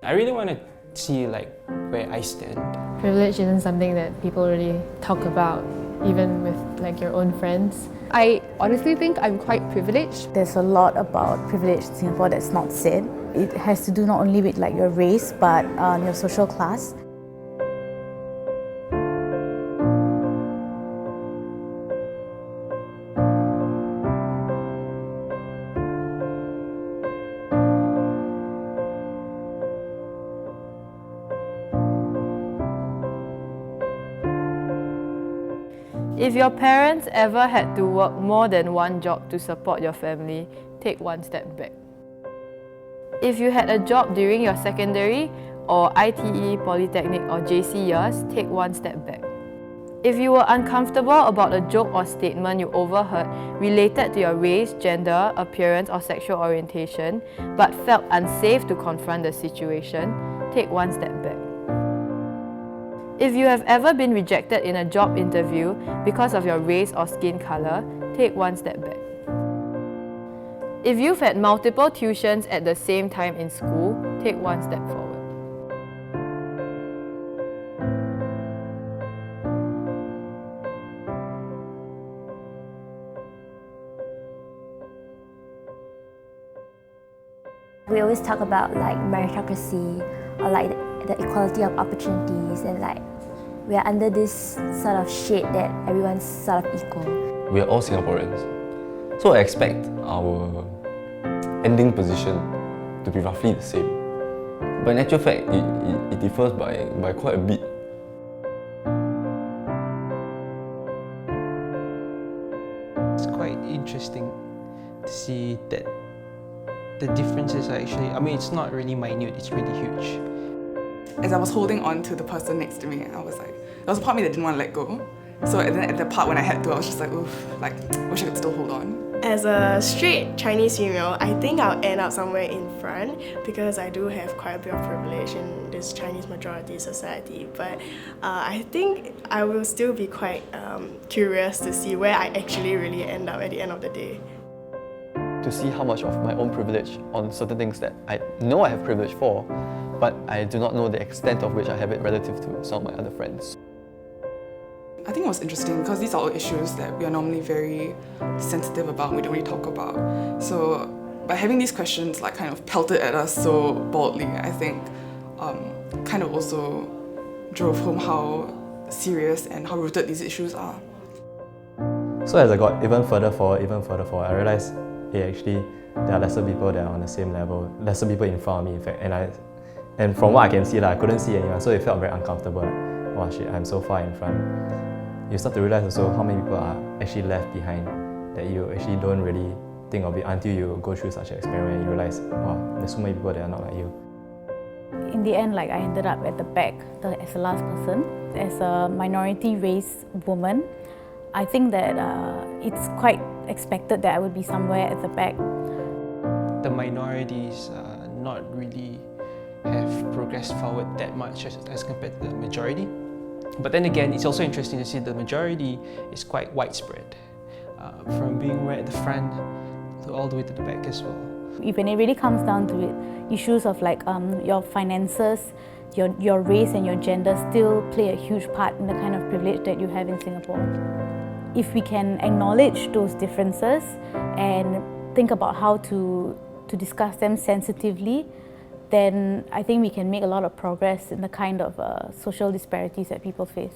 I really want to see like where I stand. Privilege isn't something that people really talk about, even with like your own friends. I honestly think I'm quite privileged. There's a lot about privilege in Singapore that's not said. It has to do not only with like your race, but your social class. If your parents ever had to work more than one job to support your family, take one step back. If you had a job during your secondary or ITE, Polytechnic or JC years, take one step back. If you were uncomfortable about a joke or statement you overheard related to your race, gender, appearance or sexual orientation, but felt unsafe to confront the situation, take one step back. If you have ever been rejected in a job interview because of your race or skin color, take one step back. If you've had multiple tuitions at the same time in school, take one step forward. We always talk about like meritocracy or like the equality of opportunities, and like we are under this sort of shade that everyone's sort of equal. We are all Singaporeans, so I expect our ending position to be roughly the same. But in actual fact, it differs by quite a bit. It's quite interesting to see that the differences are actually, I mean, it's not really minute, it's really huge. As I was holding on to the person next to me, I was like, there was a part of me that didn't want to let go. So at the part when I had to, I was just like, oof, like, wish I could still hold on. As a straight Chinese female, I think I'll end up somewhere in front because I do have quite a bit of privilege in this Chinese majority society. But I think I will still be quite curious to see where I actually really end up at the end of the day. To see how much of my own privilege on certain things that I know I have privilege for, but I do not know the extent of which I have it relative to some of my other friends. I think it was interesting because these are all issues that we are normally very sensitive about and we don't really talk about. So by having these questions like kind of pelted at us so boldly, I think kind of also drove home how serious and how rooted these issues are. So as I got even further forward, I realised, hey, actually there are lesser people that are on the same level, lesser people in front of me in fact, and from what I can see, I couldn't see anyone, so it felt very uncomfortable. Like, wow, shit, I'm so far in front. You start to realise also how many people are actually left behind that you actually don't really think of it until you go through such an experiment and you realise, wow, there's so many people that are not like you. In the end, like I ended up at the back as the last person. As a minority race woman, I think that it's quite expected that I would be somewhere at the back. The minorities not really have progressed forward that much as compared to the majority. But then again, it's also interesting to see the majority is quite widespread, from being right at the front to all the way to the back as well. When it really comes down to it, issues of like your finances, your race and your gender still play a huge part in the kind of privilege that you have in Singapore. If we can acknowledge those differences and think about how to discuss them sensitively, then I think we can make a lot of progress in the kind of social disparities that people face.